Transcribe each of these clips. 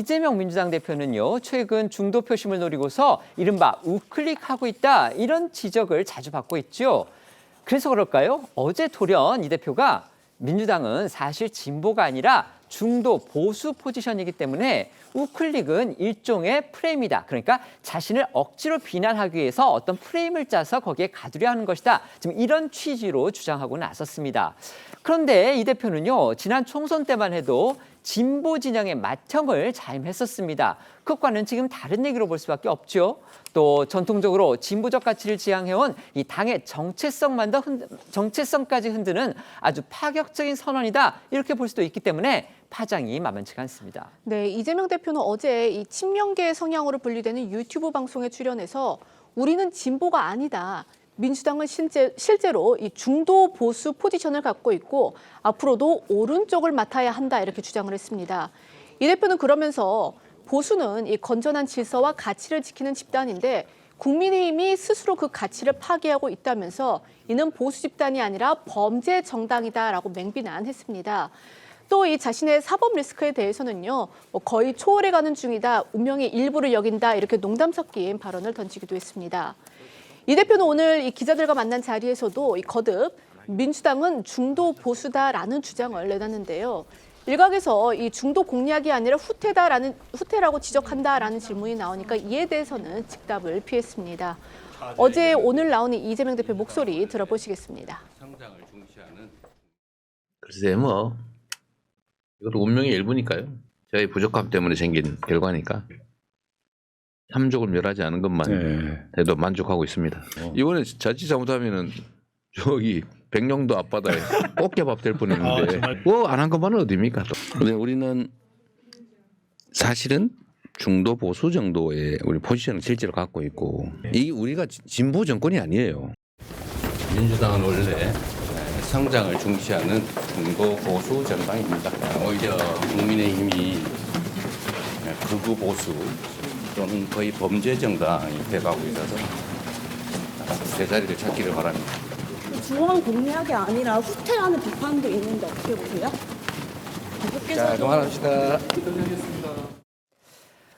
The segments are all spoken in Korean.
이재명 민주당 대표는요, 최근 중도 표심을 노리고서 이른바 우클릭하고 있다, 이런 지적을 자주 받고 있죠. 그래서 그럴까요? 어제 돌연 이 대표가 민주당은 사실 진보가 아니라 중도 보수 포지션이기 때문에 우클릭은 일종의 프레임이다. 그러니까 자신을 억지로 비난하기 위해서 어떤 프레임을 짜서 거기에 가두려 하는 것이다. 지금 이런 취지로 주장하고 나섰습니다. 그런데 이 대표는요, 지난 총선 때만 해도 진보 진영의 맏형을 자임했었습니다. 그것과는 지금 다른 얘기로 볼 수밖에 없죠. 또 전통적으로 진보적 가치를 지향해온 이 당의 정체성까지 흔드는 아주 파격적인 선언이다, 이렇게 볼 수도 있기 때문에 파장이 만만치가 않습니다. 네, 이재명 대표는 어제 이 친명계 성향으로 분류되는 유튜브 방송에 출연해서 우리는 진보가 아니다. 민주당은 실제로 이 중도 보수 포지션을 갖고 있고 앞으로도 오른쪽을 맡아야 한다, 이렇게 주장을 했습니다. 이 대표는 그러면서 보수는 이 건전한 질서와 가치를 지키는 집단인데 국민의힘이 스스로 그 가치를 파괴하고 있다면서 이는 보수 집단이 아니라 범죄 정당이다라고 맹비난했습니다. 또 이 자신의 사법 리스크에 대해서는요, 거의 초월해가는 중이다, 운명의 일부를 여긴다, 이렇게 농담 섞인 발언을 던지기도 했습니다. 이 대표는 오늘 이 기자들과 만난 자리에서도 거듭 민주당은 중도 보수다라는 주장을 내놨는데요. 일각에서 이 중도 공략이 아니라 후퇴라고 지적한다라는 질문이 나오니까 이에 대해서는 즉답을 피했습니다. 어제 오늘 나온 이재명 대표 목소리 들어보시겠습니다. 글쎄 뭐 이것도 운명의 일부니까요. 저희 부족함 때문에 생긴 결과니까 참족을 멸하지 않은 것만 해도 만족하고 있습니다. 이번에 자칫 잘못하면은 저기 백령도 앞바다에 꽃게밥 될 뻔했는데 뭐 안 한 것만은 어디입니까? 근데 우리는 사실은 중도 보수 정도의 우리 포지션을 실제로 갖고 있고 이 우리가 진보 정권이 아니에요. 민주당은 원래 성장을 중시하는 중도 보수 정당입니다. 오히려 국민의힘이 극우 보수 또는 거의 범죄 정당이 돼가고 있어서 제자리를 찾기를 바랍니다. 중앙 공략이 아니라 후퇴라는 비판도 있는데 어떻게 보세요? 자, 그만합시다.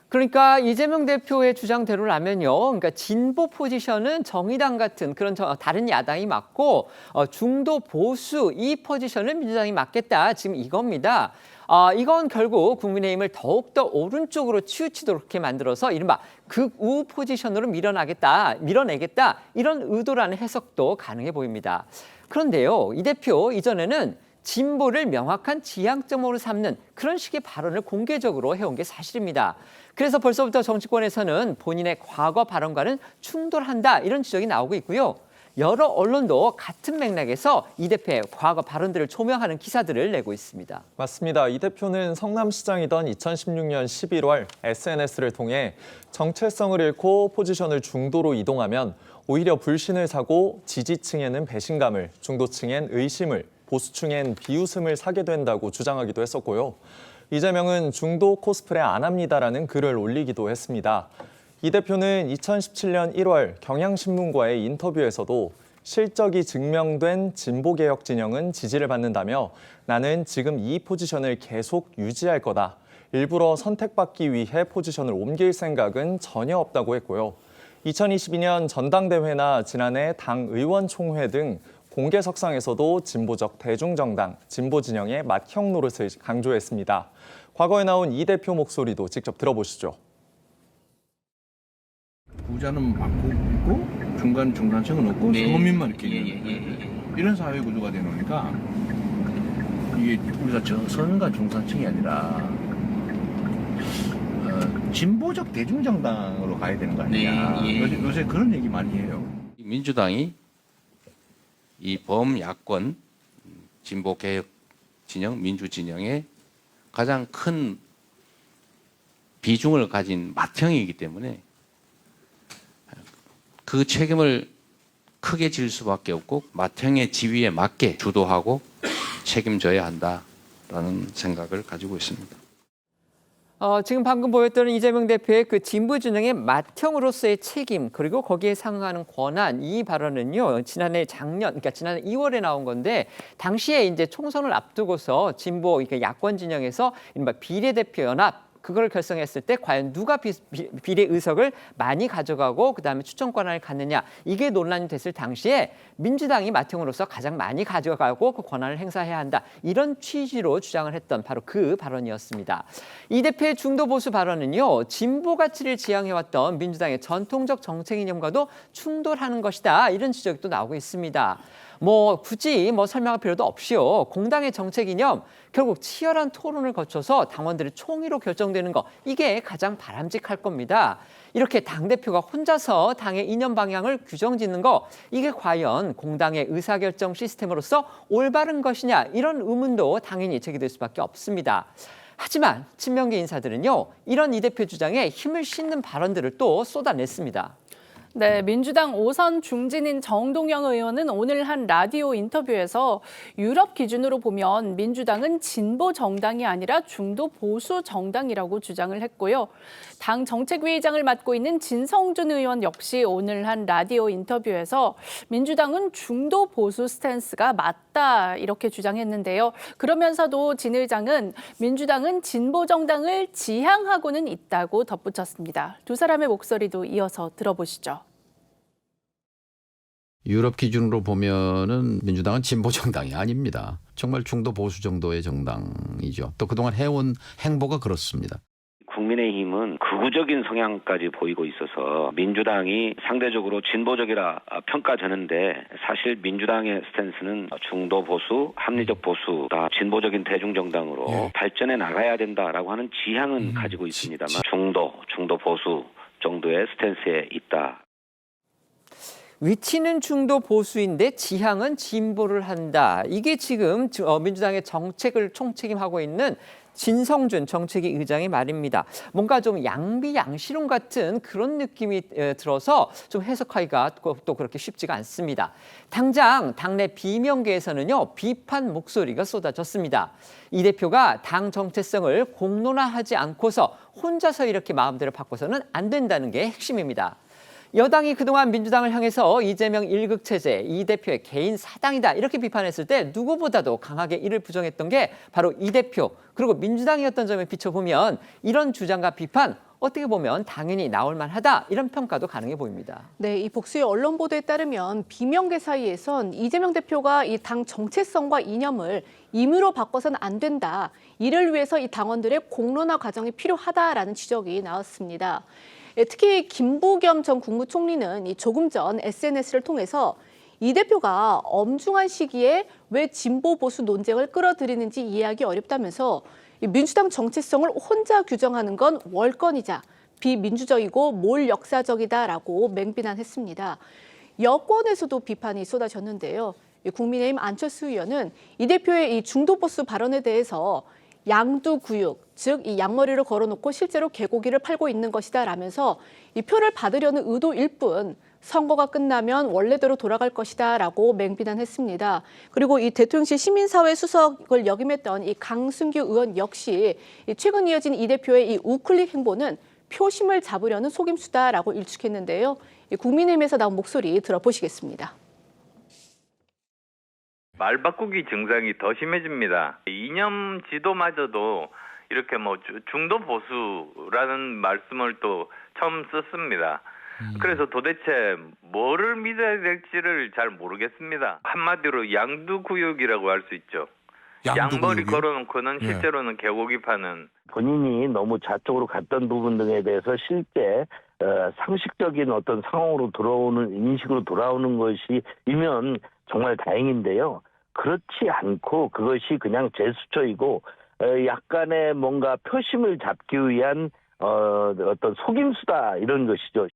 그러니까 이재명 대표의 주장대로라면요, 그러니까 진보 포지션은 정의당 같은 그런 다른 야당이 맡고 중도 보수 이 포지션을 민주당이 맡겠다, 지금 이겁니다. 이건 결국 국민의힘을 더욱더 오른쪽으로 치우치도록 그렇게 만들어서 이른바 극우 포지션으로 밀어내겠다, 이런 의도라는 해석도 가능해 보입니다. 그런데요, 이 대표 이전에는 진보를 명확한 지향점으로 삼는 그런 식의 발언을 공개적으로 해온 게 사실입니다. 그래서 벌써부터 정치권에서는 본인의 과거 발언과는 충돌한다, 이런 지적이 나오고 있고요. 여러 언론도 같은 맥락에서 이 대표의 과거 발언들을 조명하는 기사들을 내고 있습니다. 맞습니다. 이 대표는 성남시장이던 2016년 11월 SNS를 통해 정체성을 잃고 포지션을 중도로 이동하면 오히려 불신을 사고 지지층에는 배신감을, 중도층엔 의심을, 보수층엔 비웃음을 사게 된다고 주장하기도 했었고요. 이재명은 중도 코스프레 안 합니다라는 글을 올리기도 했습니다. 이 대표는 2017년 1월 경향신문과의 인터뷰에서도 실적이 증명된 진보개혁 진영은 지지를 받는다며 나는 지금 이 포지션을 계속 유지할 거다. 일부러 선택받기 위해 포지션을 옮길 생각은 전혀 없다고 했고요. 2022년 전당대회나 지난해 당 의원총회 등 공개석상에서도 진보적 대중정당, 진보진영의 맏형 노릇을 강조했습니다. 과거에 나온 이 대표 목소리도 직접 들어보시죠. 부자는 많고 있고 중간 중산층은 없고 서민만 이렇게 이런 사회 구조가 되놓으니까 이게 우리가 저선과 중산층이 아니라 진보적 대중정당으로 가야 되는 거 아니냐. 요새 그런 얘기 많이 해요. 민주당이 이 범야권 진보개혁 진영, 민주진영의 가장 큰 비중을 가진 맏형이기 때문에 그 책임을 크게 질 수밖에 없고 맏형의 지위에 맞게 주도하고 책임져야 한다라는 생각을 가지고 있습니다. 지금 방금 보였던 이재명 대표의 그 진보 진영의 맏형으로서의 책임, 그리고 거기에 상응하는 권한, 이 발언은요, 지난해 2월에 나온 건데, 당시에 이제 총선을 앞두고서 진보, 그러니까 야권 진영에서 이른바 비례대표 연합, 그걸 결성했을 때 과연 누가 비례 의석을 많이 가져가고 그다음에 추천 권한을 갖느냐 이게 논란이 됐을 당시에 민주당이 맏형으로서 가장 많이 가져가고 그 권한을 행사해야 한다 이런 취지로 주장을 했던 바로 그 발언이었습니다. 이 대표의 중도 보수 발언은요 진보 가치를 지향해왔던 민주당의 전통적 정책 이념과도 충돌하는 것이다 이런 지적이 또 나오고 있습니다. 굳이 설명할 필요도 없이요. 공당의 정책 이념 결국 치열한 토론을 거쳐서 당원들의 총의로 결정되는 거 이게 가장 바람직할 겁니다. 이렇게 당대표가 혼자서 당의 이념 방향을 규정짓는 거 이게 과연 공당의 의사결정 시스템으로서 올바른 것이냐 이런 의문도 당연히 제기될 수밖에 없습니다. 하지만 친명계 인사들은요. 이런 이 대표 주장에 힘을 싣는 발언들을 또 쏟아냈습니다. 네, 민주당 5선 중진인 정동영 의원은 오늘 한 라디오 인터뷰에서 유럽 기준으로 보면 민주당은 진보 정당이 아니라 중도 보수 정당이라고 주장을 했고요. 당 정책위의장을 맡고 있는 진성준 의원 역시 오늘 한 라디오 인터뷰에서 민주당은 중도 보수 스탠스가 맞다 이렇게 주장했는데요. 그러면서도 진 의장은 민주당은 진보 정당을 지향하고는 있다고 덧붙였습니다. 두 사람의 목소리도 이어서 들어보시죠. 유럽 기준으로 보면은 민주당은 진보 정당이 아닙니다. 정말 중도 보수 정도의 정당이죠. 또 그동안 해온 행보가 그렇습니다. 국민의힘은 극우적인 성향까지 보이고 있어서 민주당이 상대적으로 진보적이라 평가되는데 사실 민주당의 스탠스는 중도 보수, 합리적 보수다 진보적인 대중정당으로 발전해 나가야 된다라고 하는 지향은 가지고 있습니다만 중도 보수 정도의 스탠스에 있다. 위치는 중도 보수인데 지향은 진보를 한다. 이게 지금 민주당의 정책을 총책임하고 있는 진성준 정책위 의장의 말입니다. 뭔가 좀 양비양실론 같은 그런 느낌이 들어서 좀 해석하기가 또 그렇게 쉽지가 않습니다. 당장 당내 비명계에서는요 비판 목소리가 쏟아졌습니다. 이 대표가 당 정체성을 공론화하지 않고서 혼자서 이렇게 마음대로 바꿔서는 안 된다는 게 핵심입니다. 여당이 그동안 민주당을 향해서 이재명 일극체제, 이 대표의 개인 사당이다 이렇게 비판했을 때 누구보다도 강하게 이를 부정했던 게 바로 이 대표 그리고 민주당이었던 점에 비춰보면 이런 주장과 비판 어떻게 보면 당연히 나올 만하다 이런 평가도 가능해 보입니다. 네, 이 복수의 언론 보도에 따르면 비명계 사이에선 이재명 대표가 이 당 정체성과 이념을 임의로 바꿔서는 안 된다. 이를 위해서 이 당원들의 공론화 과정이 필요하다라는 지적이 나왔습니다. 특히 김부겸 전 국무총리는 조금 전 SNS를 통해서 이 대표가 엄중한 시기에 왜 진보 보수 논쟁을 끌어들이는지 이해하기 어렵다면서 민주당 정체성을 혼자 규정하는 건 월권이자 비민주적이고 몰 역사적이다라고 맹비난했습니다. 여권에서도 비판이 쏟아졌는데요. 국민의힘 안철수 의원은 이 대표의 이 중도 보수 발언에 대해서 양두구육, 즉 이 양머리를 걸어놓고 실제로 개고기를 팔고 있는 것이다 라면서 이 표를 받으려는 의도일 뿐 선거가 끝나면 원래대로 돌아갈 것이다 라고 맹비난했습니다. 그리고 이 대통령실 시민사회 수석을 역임했던 이 강승규 의원 역시 최근 이어진 이 대표의 이 우클릭 행보는 표심을 잡으려는 속임수다라고 일축했는데요. 국민의힘에서 나온 목소리 들어보시겠습니다. 말 바꾸기 증상이 더 심해집니다. 이념 지도마저도 이렇게 중도 보수라는 말씀을 또 처음 썼습니다. 그래서 도대체 뭐를 믿어야 될지를 잘 모르겠습니다. 한마디로 양두구육이라고 할 수 있죠. 양머리 걸어놓고는 실제로는 개고기 파는. 본인이 너무 좌쪽으로 갔던 부분 등에 대해서 실제 상식적인 어떤 상황으로 돌아오는 인식으로 돌아오는 것이면 정말 다행인데요. 그렇지 않고 그것이 그냥 제스처이고 약간의 뭔가 표심을 잡기 위한 어떤 속임수다 이런 것이죠.